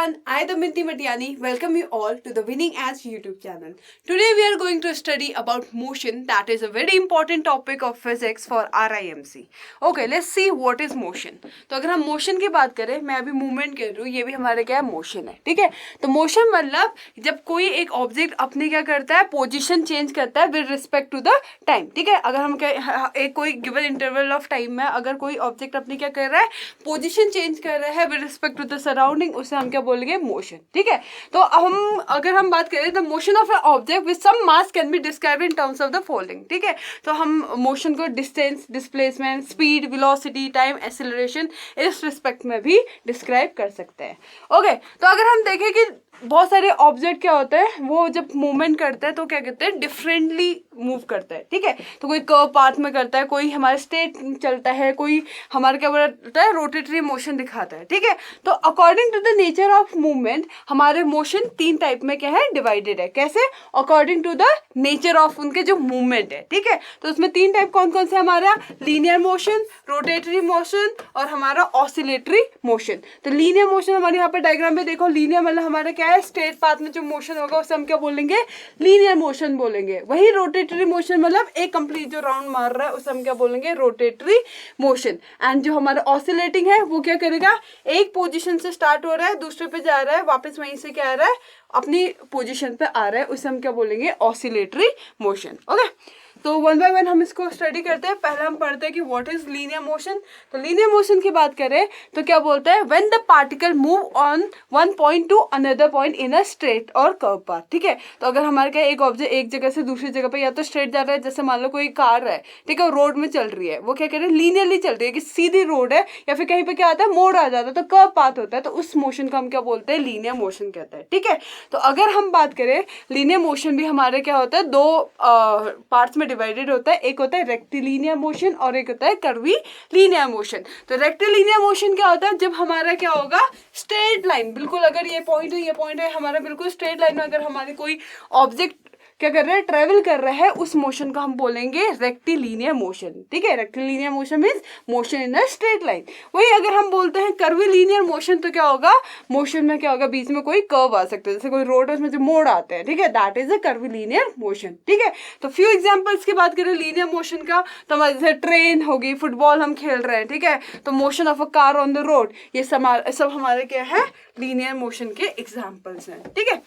everyone, I Damayanti Matiani welcome you all to the Winning Edge YouTube channel. Today we are going to study about motion, that is a very important topic of physics for RIMC. Okay, let's see what is motion. तो अगर हम motion की बात करें, मैं अभी movement कर रही हूँ, ये भी हमारे क्या है motion है, ठीक है. तो motion मतलब जब कोई एक object अपने क्या करता है, position change करता है with respect to the time, ठीक है. अगर हम एक कोई given interval of time में अगर कोई object अपनी क्या कर रहा है, position change कर रहा है with respect to the surrounding, उसे हम क्या बोलेंगे, मोशन, ठीक है. तो अगर हम बात करें the motion of a object with some mass can be describe in terms of the following, ठीक है. तो हम मोशन को distance, displacement, speed, velocity, time, acceleration इस रिस्पेक्ट में भी डिस्क्राइब कर सकते हैं. ओके, तो अगर हम देखें कि बहुत सारे ऑब्जेक्ट क्या होते हैं, वो जब मूवमेंट करते हैं तो क्या कहते हैं, डिफरेंटली मूव करता है, ठीक है. तो कोई कर्व पाथ में करता है, कोई हमारे स्ट्रेट चलता है, कोई हमारा क्या बोलता है, रोटेटरी मोशन दिखाता है, ठीक है. तो according to the nature of movement हमारे मोशन तीन टाइप में क्या है, डिवाइडेड है. कैसे? According to the nature of उनके जो मूवमेंट है, ठीक है. तो उसमें तीन टाइप कौन कौन से, हमारा लीनियर मोशन, रोटेटरी मोशन और हमारा ऑसिलेटरी मोशन. तो लीनियर मोशन हमारे यहाँ पे डायग्राम में देखो, लीनियर मतलब हमारा क्या है, स्ट्रेट पाथ में जो मोशन होगा उसे हम क्या बोलेंगे, लीनियर मोशन बोलेंगे. वही रोटेटरी मोशन मतलब एक कंप्लीट जो राउंड मार रहा है उसे हम क्या बोलेंगे, रोटेटरी मोशन. एंड जो हमारा ऑसिलेटिंग है वो क्या करेगा, एक पोजीशन से स्टार्ट हो रहा है, दूसरे पे जा रहा है, वापस वहीं से क्या आ रहा है, अपनी पोजीशन पे आ रहा है, उसे हम क्या बोलेंगे, ऑसिलेटरी मोशन. ओके, तो वन बाय वन हम इसको स्टडी करते हैं. पहले हम पढ़ते हैं कि व्हाट इज लीनियर मोशन. तो लीनियर मोशन की बात करें तो क्या बोलते हैं, when the particle move on one point two another point in a straight और कर्व पाथ, ठीक है. तो अगर हमारे क्या एक ऑब्जेक्ट एक जगह से दूसरी जगह पे या तो स्ट्रेट जा रहा है, जैसे मान लो कोई कार है, ठीक है, रोड में चल रही है, वो क्या करें, लीनियरली चल रही है कि सीधी रोड है, या फिर कहीं पे क्या आता है, मोड़ आ जाता है, तो कर्व पाथ होता है, तो उस मोशन को हम क्या बोलते हैं, लीनियर मोशन कहते हैं, ठीक है. तो अगर हम बात करें, लीनियर मोशन भी हमारे क्या होता है, दो पार्ट्स में डिवाइडेड होता है. एक होता है रेक्टिलिनियर मोशन और एक होता है कर्वीलिनियर मोशन. तो रेक्टिलिनियर मोशन क्या होता है, जब हमारा क्या होगा, स्ट्रेट लाइन, बिल्कुल अगर ये पॉइंट है हमारा, बिल्कुल स्ट्रेट लाइन में अगर हमारी कोई ऑब्जेक्ट क्या कर रहा है, ट्रेवल कर रहा है, उस मोशन को हम बोलेंगे रेक्टिलिनियर मोशन, ठीक है. Rectilinear motion means motion in a straight line. वही अगर हम बोलते हैं कर्वीलिनियर मोशन, तो क्या होगा, मोशन में क्या होगा, बीच में कोई कर्व आ सकता है, जैसे कोई रोड है उसमें जो मोड़ आते हैं, ठीक है, that is a curvilinear motion, ठीक है. तो फ्यू एग्जांपल्स की बात करें लीनियर मोशन का, तो हमारे जैसे ट्रेन होगी, फुटबॉल हम खेल रहे हैं, ठीक है, तो motion of a car on the road, ये सब हमारे क्या है, लीनियर मोशन के एग्जाम्पल्स हैं, ठीक है.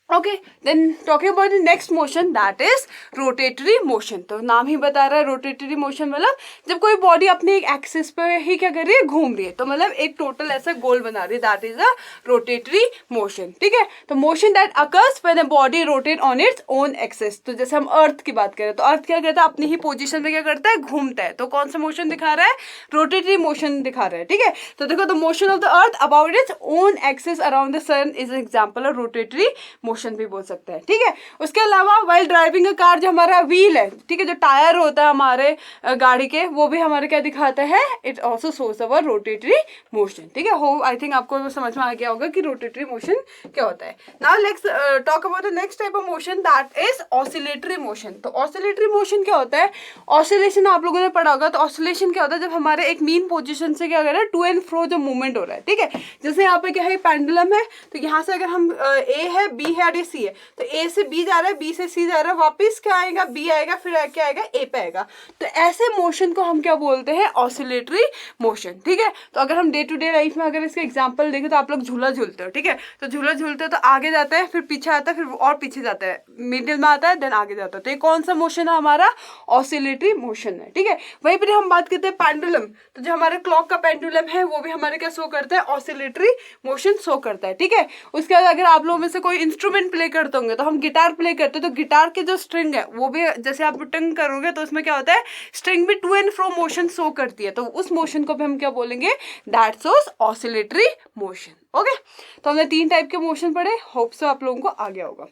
Okay, then talking about the next motion, that is rotatory motion. तो नाम ही बता रहा है, रोटेटरी मोशन मतलब जब कोई बॉडी अपने एक एक्सिस पे ही क्या कर रही है, घूम रही है, तो मतलब एक टोटल ऐसा गोल बना रही है, that is a rotatory motion, ठीक है. तो motion that occurs when a body rotate on its own axis. तो जैसे हम अर्थ की बात करें, तो अर्थ क्या करता है, अपनी ही पोजिशन में क्या करता है, घूमता है. तो कौन सा मोशन दिखा रहा है, रोटेटरी मोशन दिखा रहा है, ठीक है. तो देखो, the motion of the earth about its own axis around the sun is an example of rotatory motion भी बोल सकते हैं, ठीक है. उसके अलावा व्हाइल ड्राइविंग अ कार, जो हमारा व्हील है, ठीक है, जो टायर होता है हमारे गाड़ी के, वो भी हमारे क्या दिखाता है, it also shows our rotatory motion, ठीक है. होप आई थिंक आपको समझ में आ गया होगा कि रोटेटरी मोशन क्या होता है. Now let's talk about the next type of motion, that is oscillatory motion. तो ऑसिलेटरी मोशन क्या होता है, ऑसिलेशन आप लोगों ने पढ़ा होगा. तो ऑसिलेशन क्या होता है, जब हमारे एक मीन पोजीशन से क्या कर रहा है, टू एंड फ्रो जो मूवमेंट हो रहा है, ठीक है. जैसे यहाँ पे क्या है, पेंडुलम है, तो यहाँ से अगर हम ए है, बी है और सी है, तो ए से बी जा रहा है, बी से सी जा रहा है, वापस क्या आएगा, बी आएगा, फिर क्या आएगा, ए पे आएगा. तो ऐसे मोशन को हम क्या बोलते हैं, ऑसिलेटरी मोशन, ठीक है. तो अगर हम डे टू डे लाइफ में अगर इसके एग्जांपल देखें, तो आप लोग झूला झूलते हो, ठीक है. तो झूला झूलते हो तो आगे जाता है, फिर पीछे आता है, फिर और पीछे जाता है, मिडिल में आता है, देन आगे जाता है. तो ये कौन सा मोशन है, हमारा ऑसिलेटरी मोशन है, ठीक है. वहीं पर हम बात करते हैं पेंडुलम. तो जो हमारे क्लॉक का पेंडुलम है, वो भी हमारे क्या शो करता है, ऑसिलेटरी मोशन शो करता है, ठीक है. उसके बाद अगर आप लोगों में से कोई इंस्ट्रूमेंट प्ले करते होंगे, तो हम गिटार प्ले करते हैं, तो गिटार के जो स्ट्रिंग है वो भी जैसे आप टंग करोगे, तो उसमें क्या होता है, स्ट्रिंग भी to and fro motion show करती है. तो उस मोशन को भी हम क्या बोलेंगे, that shows oscillatory motion. Okay, तो हमने तीन टाइप के मोशन पढ़े, होप सो आप लोगों को आ गया होगा.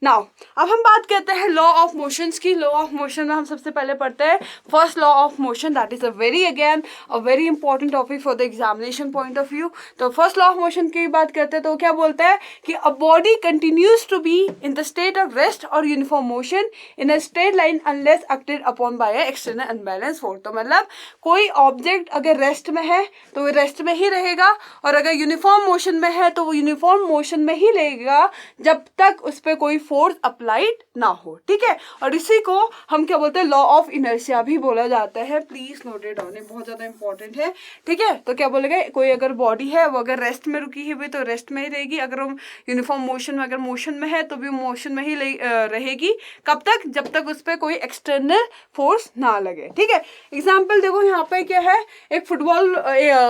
नाउ अब हम बात करते हैं लॉ ऑफ मोशंस की। लॉ ऑफ मोशन में हम सबसे पहले पढ़ते हैं first law of motion, that is a very important topic for the examination point of view. तो फर्स्ट लॉ ऑफ मोशन की बात करते हैं तो क्या बोलता है कि a body continues to be in the state of rest और uniform motion in a straight line unless acted upon by a external unbalance force. तो मतलब कोई ऑब्जेक्ट अगर रेस्ट में है तो वो रेस्ट में ही रहेगा, और अगर यूनिफॉर्म मोशन में है तो वो यूनिफॉर्म मोशन में ही रहेगा जब तक उस पर कोई फोर्स अप्लाइड ना हो, ठीक है। और इसी को हम क्या बोलते हैं, लॉ ऑफ इनर्शिया भी बोला जाता है। प्लीज नोट इट डाउन, बहुत ज्यादा इंपॉर्टेंट है, ठीक है। तो क्या बोलेगा, कोई अगर बॉडी है वो अगर रेस्ट में रुकी हुई तो रेस्ट में ही रहेगी, अगर वो यूनिफॉर्म मोशन में अगर मोशन में है तो भी मोशन में ही रहेगी। कब तक, जब तक उस पर कोई एक्सटर्नल फोर्स ना लगे, ठीक है। एग्जाम्पल देखो, यहाँ पे क्या है, एक फुटबॉल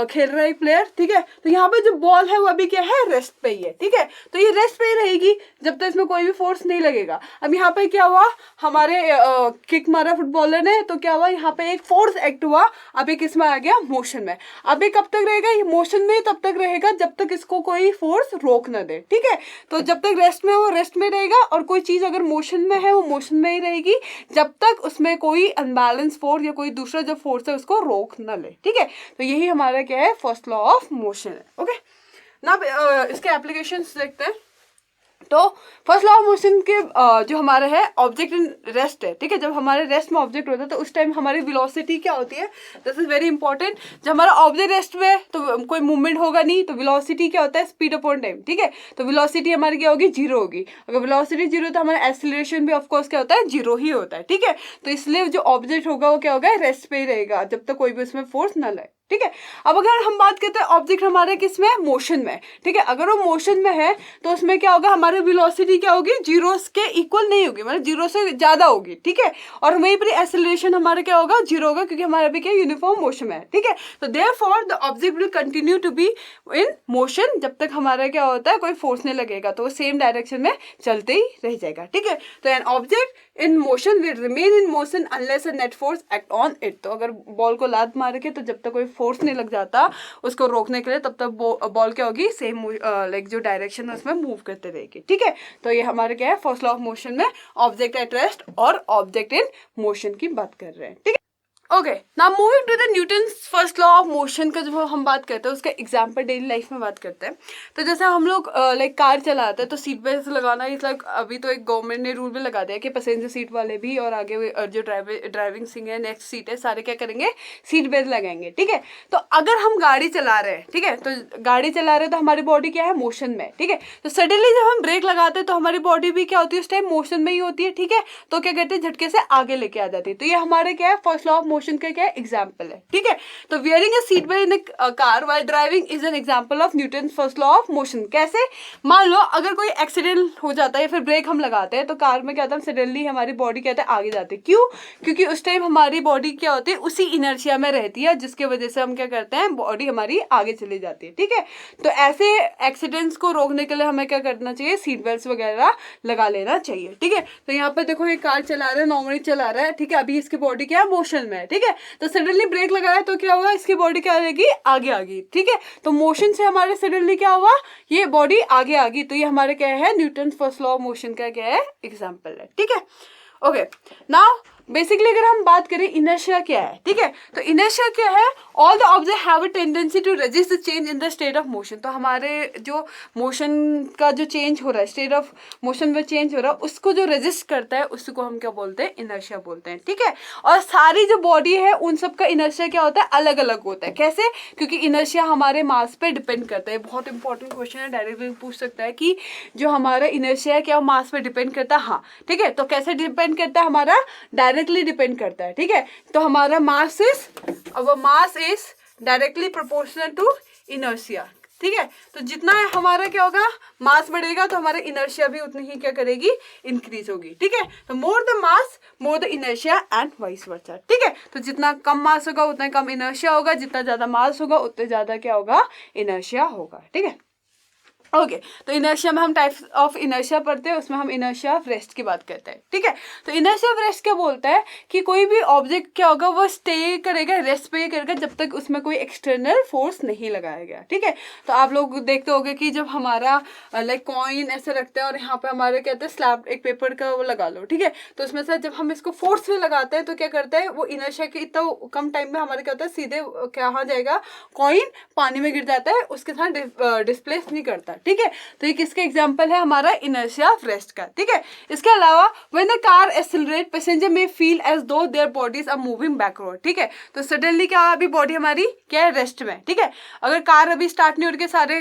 खेल रहा है एक प्लेयर, ठीक है। तो यहाँ पे जो बॉल है वो अभी क्या है, रेस्ट पे ही है, ठीक है। तो ये रेस्ट पे ही रहेगी जब तक इसमें कोई भी फोर्स नहीं लगेगा। अब यहाँ पे क्या हुआ, हमारे किक मारा फुटबॉलर ने, तो क्या हुआ, यहाँ पे एक फोर्स एक्ट हुआ, अभी किस में आ गया, मोशन में। अभी कब तक रहेगा ये मोशन में, तब तक रहेगा जब तक इसको कोई फोर्स रोक न दे, ठीक है। तो जब तक रेस्ट में वो रेस्ट में रहेगा, और कोई चीज अगर मोशन में है वो मोशन में ही रहेगी जब तक उसमें कोई अनबैलेंस फोर्स या कोई दूसरा जो फोर्स है उसको रोक न ले, ठीक है। तो यही हमारा क्या है, फर्स्ट लॉ ऑफ मोशन है। ओके, ना इसके एप्लीकेशंस देखते हैं। तो फर्स्ट लॉ ऑफ मोशन के जो हमारा है ऑब्जेक्ट इन रेस्ट है, ठीक है। जब हमारे रेस्ट में ऑब्जेक्ट होता है तो उस टाइम हमारी वेलोसिटी क्या होती है, दिस इज वेरी इंपॉर्टेंट। जब हमारा ऑब्जेक्ट रेस्ट में है तो कोई मूवमेंट होगा नहीं, तो वेलोसिटी क्या होता है, स्पीड अपॉन टाइम, ठीक है। तो वेलोसिटी हमारी क्या होगी, जीरो होगी। अगर वेलोसिटी जीरो तो हमारा एक्सीलरेशन भी ऑफकोर्स क्या होता है, जीरो ही होता है, ठीक है। तो इसलिए जो ऑब्जेक्ट होगा वो क्या होगा, रेस्ट पे ही रहेगा जब तक कोई भी उसमें फोर्स ना लगे, ठीक है। अब अगर हम बात करते हैं ऑब्जेक्ट हमारे किस में, मोशन में, ठीक है। अगर वो मोशन में है तो उसमें क्या होगा, हमारी वेलोसिटी क्या होगी, जीरो के इक्वल नहीं होगी, मतलब जीरो से ज्यादा होगी, ठीक है। और वहीं पर एक्सेलरेशन हमारा क्या होगा, जीरो होगा, क्योंकि हमारा भी क्या यूनिफॉर्म मोशन में है, ठीक है। तो therefore the object will continue to be in motion जब तक हमारा क्या होता है, कोई फोर्स नहीं लगेगा, तो वो सेम डायरेक्शन में चलते ही रह जाएगा, ठीक है। तो an object in motion will remain in motion unless a net force act on it. तो अगर बॉल को लात मार के तो जब तक कोई फोर्स नहीं लग जाता उसको रोकने के लिए, तब तक बॉल क्या होगी, सेम लाइक जो डायरेक्शन है उसमें मूव करते रहेगी, ठीक है। तो ये हमारे क्या है, फर्स्ट लॉ ऑफ मोशन में ऑब्जेक्ट एट रेस्ट और ऑब्जेक्ट इन मोशन की बात कर रहे हैं, ठीक है। Okay, now moving to the Newton's first law of motion का जब हम बात करते हैं उसका एग्जाम्पल डेली लाइफ में बात करते हैं। तो जैसे हम लोग लाइक कार चलाते हैं तो सीट बेल्ट लगाना इस लाइक, अभी तो एक गवर्नमेंट ने रूल भी लगा दिया कि पैसेंजर सीट वाले भी और आगे जो ड्राइविंग सीट है, नेक्स्ट सीट है, सारे क्या करेंगे, सीट बेल्ट लगाएंगे, ठीक है। तो अगर हम गाड़ी चला रहे हैं, ठीक है, तो गाड़ी चला रहे हैं तो हमारी बॉडी क्या है, मोशन में, ठीक है। तो सडनली जब हम ब्रेक लगाते हैं तो हमारी बॉडी भी क्या होती है, उस टाइम मोशन में ही होती है, ठीक है। तो क्या कहते हैं, झटके से आगे लेके आ जाती है। तो ये हमारे क्या है, फर्स्ट लॉ ऑफ मोशन का क्या एग्जाम्पल है, ठीक है। तो wearing a seat belt in a car while driving is an example of Newton's first law of motion. कैसे, मान लो अगर कोई एक्सीडेंट हो जाता है या फिर ब्रेक हम लगाते हैं तो कार में क्या होता है, सडनली हमारी बॉडी क्या होता है, आगे जाती है। क्यों, क्योंकि उस टाइम हमारी बॉडी क्या होती है, उसी इनर्शिया में रहती है, जिसके वजह से हम क्या करते हैं, बॉडी हमारी आगे चली जाती है, ठीक है। तो ऐसे एक्सीडेंट्स को रोकने के लिए हमें क्या करना चाहिए, सीट बेल्ट वगैरह लगा लेना चाहिए, ठीक है। तो यहाँ पे देखो ये कार चला रहा है, नॉर्मली चला रहा है, ठीक है, अभी इसकी बॉडी क्या है, मोशन में है, ठीक है। तो सडनली ब्रेक लगाया तो क्या होगा, इसकी बॉडी क्या रहेगी, आगे आ गई, ठीक है। तो मोशन से हमारे सडनली क्या हुआ, ये बॉडी आगे आ गई। तो ये हमारे क्या है, Newton first law of motion का क्या है, एग्जांपल है, ठीक है। ओके, नाउ बेसिकली अगर हम बात करें इनर्शिया क्या है, ठीक है। तो इनर्शिया क्या है, all the object have a tendency to resist the change in the state of motion. तो हमारे जो मोशन का जो चेंज हो रहा है, स्टेट ऑफ मोशन में चेंज हो रहा है, उसको जो रेजिस्ट करता है उसको हम क्या बोलते हैं, इनर्शिया बोलते हैं, ठीक है। और सारी जो बॉडी है उन सब का इनर्शिया क्या होता है, अलग अलग होता है। कैसे, क्योंकि इनर्शिया हमारे मास पे डिपेंड करता है। बहुत इंपॉर्टेंट क्वेश्चन है, डायरेक्टली पूछ सकता है कि जो हमारा इनर्शिया है क्या मास पे डिपेंड करता है, हाँ, ठीक है। तो कैसे डिपेंड करता है, हमारा डायरेक्टली डिपेंड करता है, ठीक है। तो हमारा mass is directly proportional to inertia, ठीक है। तो जितना हमारा क्या होगा, मास बढ़ेगा तो हमारा इनर्शिया भी उतनी ही क्या करेगी, इंक्रीज होगी, ठीक है। तो more the mass more the inertia and vice versa, ठीक है। तो जितना कम मास होगा उतना कम इनर्शिया होगा, जितना ज्यादा मास होगा उतने ज्यादा क्या होगा, इनर्शिया होगा, ठीक है। ओके तो इनर्शिया में हम टाइप्स ऑफ इनर्शिया पढ़ते हैं, उसमें हम इनर्शिया ऑफ रेस्ट की बात करते हैं, ठीक है। तो इनर्शिया ऑफ रेस्ट क्या बोलता है कि कोई भी ऑब्जेक्ट क्या होगा, वो स्टे करेगा, रेस्ट पे करेगा जब तक उसमें कोई एक्सटर्नल फोर्स नहीं लगाया गया, ठीक है। तो आप लोग देखते होंगे कि जब हमारा लाइक कॉइन ऐसे रखते हैं और यहाँ पे हमारे कहते हैं स्लैब एक पेपर का वो लगा लो, ठीक है। तो उसमें से जब हम इसको फोर्स में लगाते हैं तो क्या करता है वो इनर्शिया के इतना कम टाइम में हमारे क्या होता है सीधे क्या जाएगा, कॉइन पानी में गिर जाता है, उसके साथ डिस्प्लेस नहीं करता, ठीक है। तो ये किसका एग्जांपल है, हमारा इनर्शिया ऑफ रेस्ट का, ठीक है। इसके अलावा when the car accelerate passenger may feel as though their bodies are moving backward, ठीक है। तो सडनली क्या अभी बॉडी हमारी क्या है, रेस्ट में, ठीक है। अगर कार अभी स्टार्ट नहीं हो रही, सारे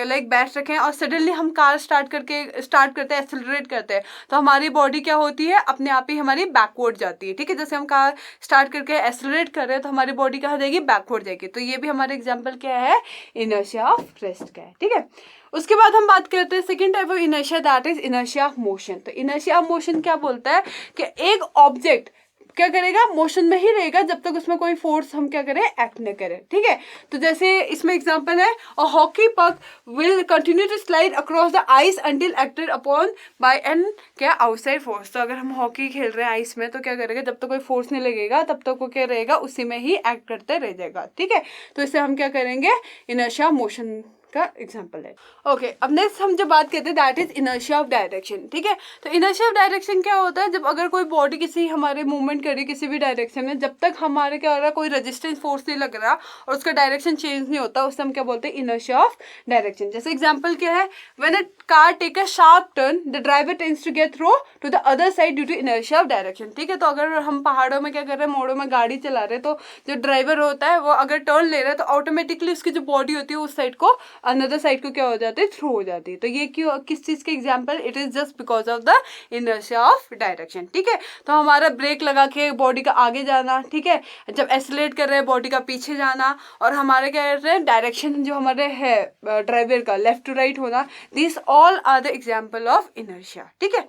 लाइक बैठ रखे हैं और सडनली हम कार स्टार्ट करते हैं, एक्सेलरेट करते हैं, तो हमारी बॉडी क्या होती है, अपने आप ही हमारी बैकवर्ड जाती है, ठीक है। जैसे हम कार स्टार्ट करके एक्सेलरेट कर रहे हैं तो हमारी बॉडी कहाँ जाएगी, बैकवर्ड जाएगी। तो ये भी हमारा एग्जांपल क्या है, इनर्शिया ऑफ रेस्ट का है, ठीक है। उसके बाद हम बात करते हैं second type of inertia, that is inertia of motion. तो इनर्शिया ऑफ मोशन क्या बोलता है कि एक ऑब्जेक्ट क्या करेगा, मोशन में ही रहेगा जब तक उसमें कोई फोर्स हम क्या करें, एक्ट न करें, ठीक है। तो जैसे इसमें एग्जांपल है, a hockey puck will continue to slide across the ice until acted upon by an क्या आउटसाइड फोर्स। तो अगर हम हॉकी खेल रहे हैं आइस में तो क्या करेगा, जब तक कोई फोर्स नहीं लगेगा तब तक वो क्या रहेगा, उसी में ही एक्ट करते रह जाएगा, ठीक है। तो इससे हम क्या करेंगे, इनर्शिया मोशन का एग्जांपल है। ओके अब नेक्स्ट हम जो बात करते हैं that is inertia of direction, ठीक है। तो इनर्शिया ऑफ डायरेक्शन क्या होता है, जब अगर कोई बॉडी किसी हमारे मूवमेंट करी किसी भी डायरेक्शन में, जब तक हमारे क्या हो रहा है, कोई रेजिस्टेंस फोर्स नहीं लग रहा और उसका डायरेक्शन चेंज नहीं होता, उससे हम क्या बोलते हैं, इनर्शिया ऑफ डायरेक्शन। जैसे एग्जाम्पल क्या है, when a car take a sharp turn the driver tends to get throw to the other side due to inertia of direction, ठीक है। तो अगर हम पहाड़ों में क्या कर रहे हैं, मोड़ों में गाड़ी चला रहे हैं, तो जो ड्राइवर होता है वो अगर टर्न ले रहा है तो ऑटोमेटिकली उसकी जो बॉडी होती है उस साइड को अनदर साइड को हो जाती है, थ्रो हो जाती है। तो ये क्यों, किस चीज के example, it is just because of the inertia of direction, ठीक है। तो हमारा ब्रेक लगा के बॉडी का आगे जाना, ठीक है, जब एक्सेलरेट कर रहे हैं बॉडी का पीछे जाना, और हमारे क्या कर रहे हैं, डायरेक्शन जो हमारे है ड्राइवर का लेफ्ट टू राइट होना, this all are the example of inertia, ठीक है।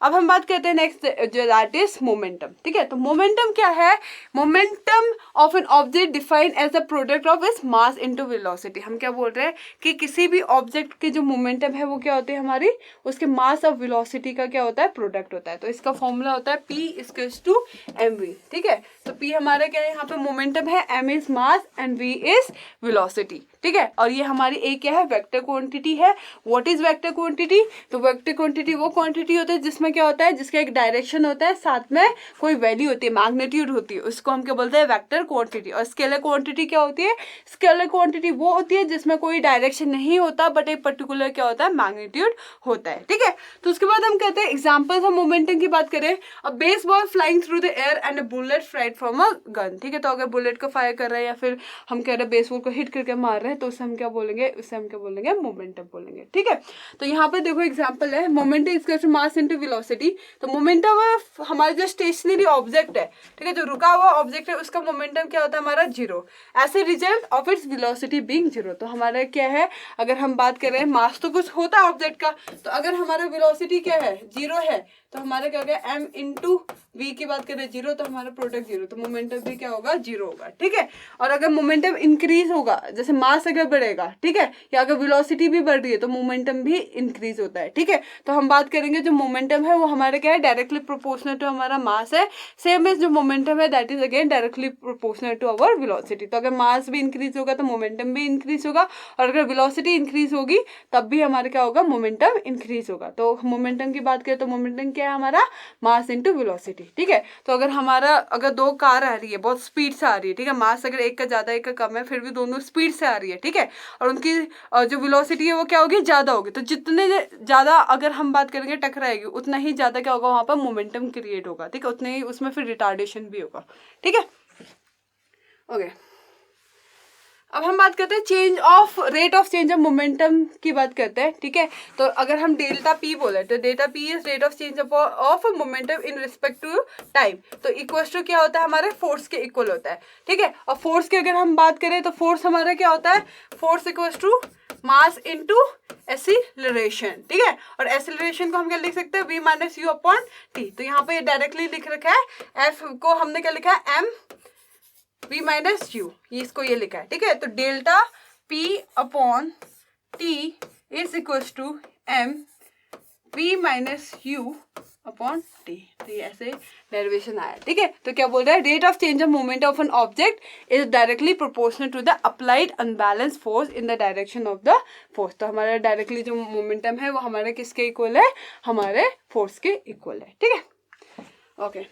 अब हम बात करते हैं नेक्स्ट जो दैट इज मोमेंटम, ठीक है। तो मोमेंटम क्या है, momentum of an object defined as the product of its mass into velocity. हम क्या बोल रहे हैं कि किसी भी ऑब्जेक्ट की जो मोमेंटम है वो क्या होती है हमारी, उसके मास ऑफ वेलोसिटी का क्या होता है, प्रोडक्ट होता है। तो इसका फॉर्मूला होता है P इक्वल्स टू mv, ठीक है। तो P हमारा क्या है, यहाँ पे मोमेंटम है, m is mass and v is velocity, ठीक है। और ये हमारी एक क्या है, वेक्टर क्वांटिटी है। व्हाट इज वेक्टर क्वांटिटी, तो वेक्टर क्वांटिटी वो क्वांटिटी होता है जिसमें क्या होता है, जिसका एक डायरेक्शन होता है, साथ में कोई वैल्यू होती है, मैग्नीट्यूड होती है, उसको हम क्या बोलते हैं, वेक्टर क्वांटिटी। और स्केलर क्वांटिटी क्या होती है, स्केलर क्वांटिटी वो होती है जिसमें कोई डायरेक्शन नहीं होता बट एक पर्टिकुलर क्या होता है, मैग्नीट्यूड होता है, ठीक है। तो उसके बाद हम कहते हैं एग्जांपल्स, हम मोमेंटम की बात करें, अ baseball flying through the air and a bullet fired from a gun, ठीक है। तो अगर बुलेट को फायर कर रहे हैं या फिर हम कह रहे हैं बेसबॉल को हिट करके मार रहे हैं, तो उससे हम क्या बोलेंगे, उससे हम क्या बोलेंगे, मोमेंटम बोलेंगे, ठीक है। तो यहाँ पे देखो एग्जांपल है, momentum is equal to mass into velocity. तो मोमेंटम हमारा जो स्टेशनरी ऑब्जेक्ट है, ठीक है, जो रुका हुआ ऑब्जेक्ट है, उसका मोमेंटम क्या होता है हमारा, zero, as a result of its velocity being zero. तो हमारा क्या है, अगर हम बात करें मास तो कुछ होता है ऑब्जेक्ट का, तो अगर हमारा वेलोसिटी क्या है, जीरो है, तो हमारा क्या होगा, m इंटू वी की बात करें जीरो, तो हमारा प्रोडक्ट जीरो, तो मोमेंटम भी क्या होगा, जीरो होगा, ठीक है। और अगर मोमेंटम इंक्रीज होगा, जैसे मास अगर बढ़ेगा, ठीक है, या अगर वेलोसिटी भी बढ़ रही है तो मोमेंटम भी इंक्रीज होता है, ठीक है। तो हम बात करेंगे जो मोमेंटम है वो हमारे क्या है, डायरेक्टली प्रोपोर्शनल टू हमारा मास है, सेम एज जो मोमेंटम है that is again directly proportional to our velocity. तो अगर मास भी इंक्रीज होगा तो मोमेंटम भी इंक्रीज होगा, और अगर वेलोसिटी इंक्रीज होगी तब भी हमारा क्या होगा, मोमेंटम इंक्रीज होगा। तो मोमेंटम की बात करें तो मोमेंटम क्या है हमारा, मास इंटू वेलोसिटी, ठीक है। तो अगर हमारा अगर दो कार आ रही है, बहुत स्पीड से आ रही है, ठीक है, मास अगर एक का ज्यादा एक का कम है, फिर भी दोनों स्पीड से आ रही है, ठीक है, और उनकी जो वेलोसिटी है वो क्या होगी, ज्यादा होगी। तो जितने ज्यादा अगर हम बात करेंगे टकराएगी, उतना ही ज्यादा क्या होगा, वहां पर मोमेंटम क्रिएट होगा, ठीक है, उतने ही उसमें फिर रिटार्डेशन भी होगा, ठीक है। ओके अब हम बात करते हैं change of rate of change of momentum की बात करते हैं, ठीक है। तो अगर हम डेल्टा पी बोले तो delta p is rate of change of momentum in respect to time. तो इक्वल टू क्या होता है, हमारे फोर्स के इक्वल होता है, ठीक है। और फोर्स की अगर हम बात करें तो फोर्स हमारा क्या होता है, force equal to mass into acceleration, ठीक है। और एक्सीलरेशन को हम क्या लिख सकते हैं, v minus u upon t. तो यहाँ पे डायरेक्टली लिख रखा है, एफ को हमने क्या लिखा है, m v माइनस यू, इसको ये लिखा है, ठीक है। तो delta p upon t is equals to m v minus u upon t. तो ये ऐसे डेरिवेशन आया, ठीक है। तो क्या बोल रहा है, rate of change of moment of an object is directly proportional to the applied unbalance force in the direction of the force. तो हमारा डायरेक्टली जो मोमेंटम है वो हमारे किसके इक्वल है, हमारे फोर्स के इक्वल है, ठीक है। ओके,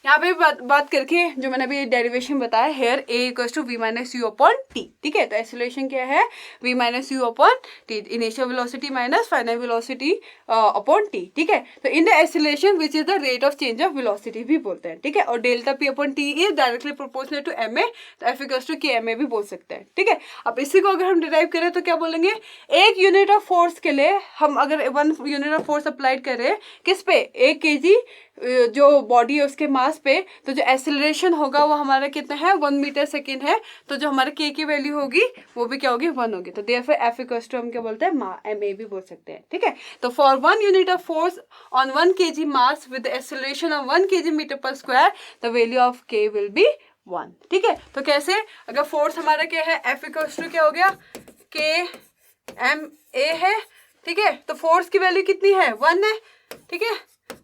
यहाँ पे बात करके जो मैंने अभी डेरिवेशन बताया, here a equals to v minus u upon t, ठीक है। तो एक्सेलरेशन क्या है, v minus u upon t, initial velocity minus final velocity upon t, ठीक है। तो in the acceleration which is the rate of change of velocity भी बोलते हैं, ठीक है। और delta p upon t is directly proportional to m a, तो f equals to k m a भी बोल सकते हैं, ठीक है। अब इसी को अगर हम डिराइव करें तो क्या बोलेंगे, एक यूनिट ऑफ फोर्स के लिए हम अगर 1 यूनिट ऑफ फोर्स अप्लाइड करें किस पे, 1 kg जो बॉडी है उसके मास पे, तो जो एक्सेलरेशन होगा वो हमारा कितना है, 1 मीटर सेकेंड है। तो जो हमारे के की वैल्यू होगी वो भी क्या होगी, 1 होगी। तो देयरफॉर एफ इक्वल्स टू हम क्या बोलते हैं, एम ए भी बोल सकते हैं, ठीक है। तो for 1 unit of force on 1 kg mass with acceleration of 1 kg metre per square, the value of k will be 1, ठीक है। तो कैसे, अगर फोर्स हमारा क्या है, एफ इक्वल्स टू क्या हो गया, के एम ए है, ठीक है। तो फोर्स की वैल्यू कितनी है, 1 है, ठीक है।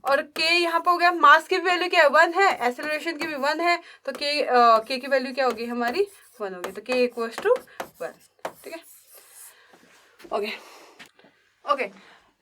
और के यहाँ पे हो गया, मास की वैल्यू क्या है, 1 है, एक्सेलरेशन की भी 1 है, तो के की वैल्यू क्या होगी हमारी, 1 होगी। तो के इक्वल्स टू 1, ठीक है। ओके ओके,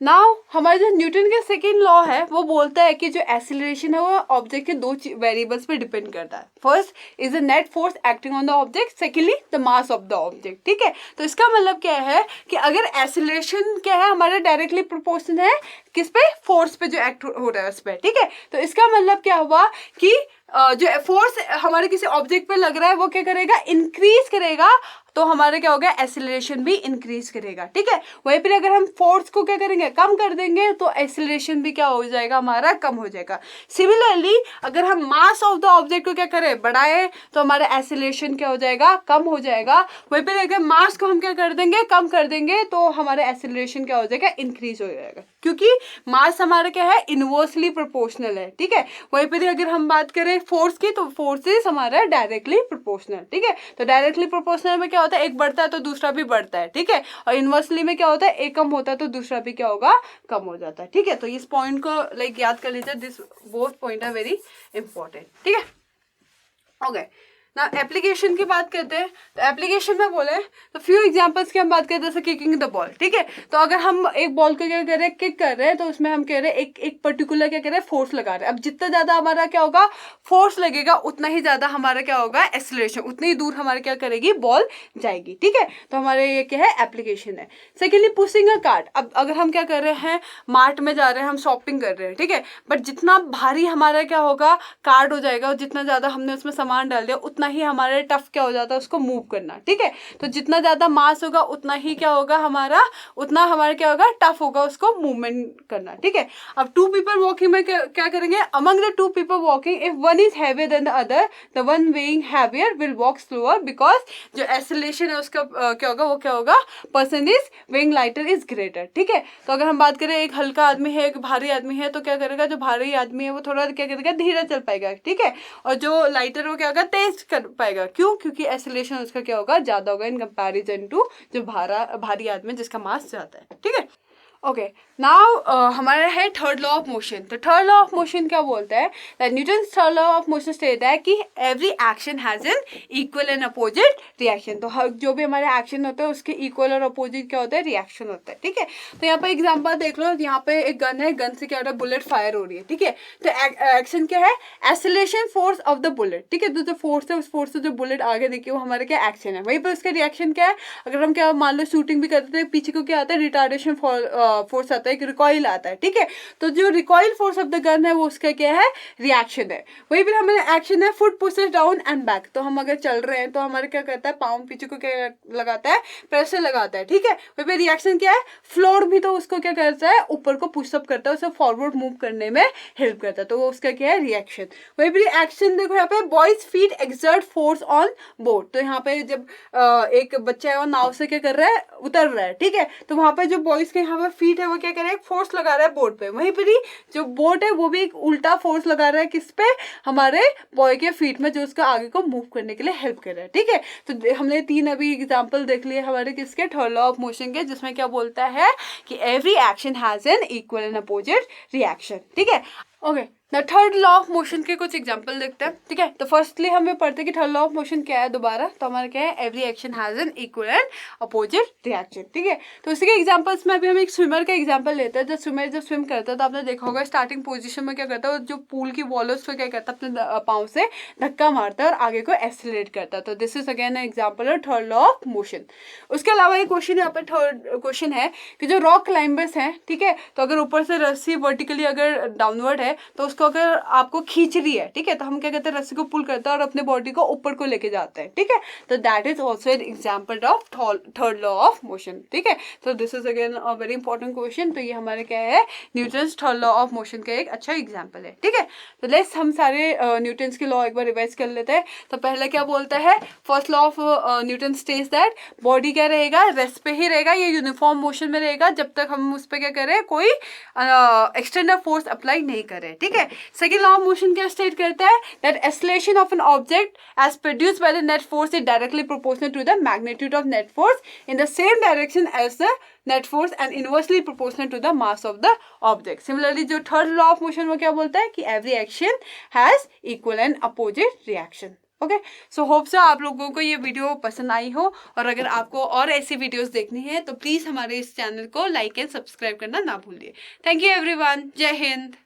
नाउ हमारे जो न्यूटन के सेकेंड लॉ है वो बोलता है कि जो एक्सेलरेशन है वो ऑब्जेक्ट के 2 वेरिएबल्स पे डिपेंड करता है। First is the net force acting on the object, secondly the mass of the object, ठीक है। तो इसका मतलब क्या है कि अगर एक्सेलरेशन क्या है हमारा डायरेक्टली प्रोपोर्शनल है किस पे, फोर्स पे जो एक्ट हो रहा है उस पर, ठीक है। तो इसका मतलब क्या हुआ कि जो फोर्स हमारे किसी ऑब्जेक्ट पे लग रहा है वो क्या करेगा, इंक्रीज करेगा, तो हमारे क्या होगा, एक्सेलरेशन भी इंक्रीज करेगा, ठीक है। वहीं पर अगर हम फोर्स को क्या करेंगे, कम कर देंगे, तो एक्सेलरेशन भी क्या हो जाएगा, हमारा कम हो जाएगा। सिमिलरली अगर हम मास ऑफ द ऑब्जेक्ट को क्या करें, बढ़ाएं, तो हमारा एक्सेलरेशन क्या हो जाएगा, कम हो जाएगा। वहीं पर अगर मास को हम क्या कर देंगे, कम कर देंगे, तो हमारा एक्सेलरेशन क्या हो जाएगा, इंक्रीज हो जाएगा, क्योंकि मास हमारा क्या है, इनवर्सली प्रोपोर्शनल है, ठीक है। वहीं पर अगर हम बात करें फोर्स की, तो फोर्सेस हमारा डायरेक्टली प्रोपोर्शनल, ठीक है। तो डायरेक्टली प्रोपोर्शनल में क्या होता है, एक बढ़ता है तो दूसरा भी बढ़ता है, ठीक है। और इनवर्सली में क्या होता है, एक कम होता है तो दूसरा भी क्या होगा, कम हो जाता है, ठीक है। तो इस पॉइंट को याद कर लीजिए, this both point are very important, ठीक है। ओके, ना एप्लीकेशन की बात करते हैं, तो एप्लीकेशन में बोले तो फ्यू एग्जांपल्स की हम बात करते हैं, जैसे किकिंग द बॉल, ठीक है। तो अगर हम एक बॉल को क्या कर रहे हैं, किक कर रहे हैं, तो उसमें हम कह रहे हैं एक पर्टिकुलर क्या कर रहे हैं, फोर्स लगा रहे हैं। अब जितना ज़्यादा हमारा क्या होगा, फोर्स लगेगा, उतना ही ज़्यादा हमारा क्या होगा, एक्सेलरेशन, उतनी ही दूर हमारे क्या करेगी, बॉल जाएगी, ठीक है। तो हमारे ये क्या है, एप्लीकेशन है। सेकेंडली पुशिंग अ कार्ट, अब अगर हम क्या कर रहे हैं, मार्ट में जा रहे हैं, हम शॉपिंग कर रहे हैं, ठीक है। बट जितना भारी हमारा क्या होगा, कार्ट हो जाएगा, और जितना ज़्यादा हमने उसमें सामान डाल दिया उतना ही हमारे टफ क्या हो जाता है उसको मूव करना, ठीक है। तो जितना ज़्यादा मास होगा उतना ही क्या होगा हमारा, उतना हमारा क्या होगा, टफ होगा उसको मूवमेंट करना, ठीक है। अब 2 people वॉकिंग में क्या करेंगे, among the 2 people walking, if one is heavier than the other, the one weighing heavier will walk slower, because जो एक्सेलरेशन है उसका क्या होगा, वो क्या होगा, person is weighing lighter is greater, ठीक है। तो अगर हम बात करें, एक हल्का आदमी है, एक भारी आदमी है, तो क्या करेगा, जो भारी आदमी है वो थोड़ा क्या करेगा, धीरे चल पाएगा, ठीक है। और जो लाइटर वो क्या होगा, तेज कर पाएगा, क्यों, क्योंकि एक्सेलरेशन उसका क्या होगा, ज्यादा होगा इन कंपैरिजन टू जो भारी आदमी जिसका मास ज्यादा है, ठीक है। ओके, नाउ हमारा है थर्ड लॉ ऑफ मोशन। तो थर्ड लॉ ऑफ मोशन क्या बोलता है, that Newton's third law of motion state है कि every action has an equal and opposite reaction. तो हर जो भी हमारे एक्शन होते हैं उसके इक्वल और अपोजिट क्या होता है, रिएक्शन होता है, ठीक है। तो यहाँ पे एग्जांपल देख लो, यहाँ पे एक गन है, गन से क्या हो रहा है, बुलेट फायर हो रही है, ठीक है। तो एक्शन क्या है, acceleration force of the bullet, ठीक है। तो जो फोर्स है उस फोर्स से जो बुलेट आगे देखिए वो हमारा क्या एक्शन है। वहीं पर उसका रिएक्शन क्या है, अगर हम क्या मान लो शूटिंग भी करते हैं, पीछे को क्या आता है, रिटार्डेशन फोर्स आता है, एक रिकॉइल आता है, ठीक है। तो जो recoil force of the gun है वो उसका क्या है, रिएक्शन है। वहीं पर हमारा एक्शन है foot pushes down and back. तो हम अगर चल रहे हैं तो हमारे क्या करता है, पाँव पीछे को क्या लगाता है, प्रेशर लगाता है, ठीक है। वहीं पर रिएक्शन क्या है, फ्लोर भी तो उसको क्या करता है, ऊपर को पुशअप करता है, उसे फॉरवर्ड मूव करने में हेल्प करता है, तो वो उसका क्या है, रिएक्शन। वहीं पर एक्शन देखो, यहाँ पे boys feet exert force on boat. तो यहाँ पे जब एक बच्चा है वो नाव से क्या कर रहा है, उतर रहा है, ठीक है। तो वहाँ पे जो बॉयज के यहाँ पे फीट है वो क्या कर रहा है, एक फोर्स लगा रहा है बोर्ड पे, वहीं पर ही जो बोर्ड है वो भी एक उल्टा फोर्स लगा रहा है किस पे, हमारे बॉय के फीट में, जो उसको आगे को मूव करने के लिए हेल्प कर रहा है। ठीक है, तो हमने 3 अभी एग्जाम्पल देख लिए हमारे किसके, थर्ड लॉ ऑफ मोशन के, जिसमें क्या बोलता है कि every action has an equal and opposite reaction. ठीक है, okay, the third law of motion के कुछ एग्जांपल देखते हैं। ठीक है, तो फर्स्टली हमें पढ़ते हैं कि थर्ड लॉ ऑफ मोशन क्या है दोबारा, तो हमारा क्या है, every action has an equal and opposite reaction. ठीक है, तो इसी के एग्जांपल्स में अभी हम एक स्विमर का एग्जांपल लेते हैं। जब स्विमर जब स्विम करता है तो आपने देखा होगा स्टार्टिंग पोजीशन में क्या करता है, जो पूल की वॉल है उस पर क्या करता है, अपने पाँव से धक्का मारता है और आगे को एक्सेलरेट करता है। तो this is again example of third law of motion. उसके अलावा एक क्वेश्चन यहाँ पे थर्ड क्वेश्चन है कि जो रॉक क्लाइंबर्स हैं, ठीक है, तो अगर ऊपर से रस्सी वर्टिकली अगर डाउनवर्ड है तो उसको अगर आपको खींच रही है, ठीक है, तो हम क्या कहते हैं, रस्सी को पुल करते हैं और अपने बॉडी को ऊपर को लेके जाते हैं। ठीक है, तो that is also an example of third law of motion. ठीक है, तो this is again a very important question. तो ये हमारे क्या है, Newton's third law of motion का एक अच्छा एग्जाम्पल है। ठीक है, तो लेट्स हम सारे न्यूटन्स के लॉ एक बार रिवाइज कर लेते हैं। तो पहले क्या बोलता है, first law of Newton stage that body क्या रहेगा, रेस्ट पे ही रहेगा, ये यूनिफॉर्म मोशन में रहेगा जब तक हम उस पर क्या करें, कोई एक्सटर्नल फोर्स अप्लाई नहीं करें। ठीक है, सेकेंड लॉ ऑफ मोशन क्या स्टेट करता है, that acceleration of an object as produced by the net force is directly proportional to the magnitude of net force in the same direction as the net force and inversely proportional to the mass of the object. Similarly जो third law of motion में क्या बोलता है कि every action has equal and opposite reaction. Okay, so hope so आप लोगों को ये वीडियो पसंद आई हो, और अगर आपको और ऐसी वीडियोस देखनी है तो प्लीज़ हमारे इस चैनल को लाइक एंड सब्सक्राइब करना ना भूलिए। थैंक यू एवरीवन, जय हिंद।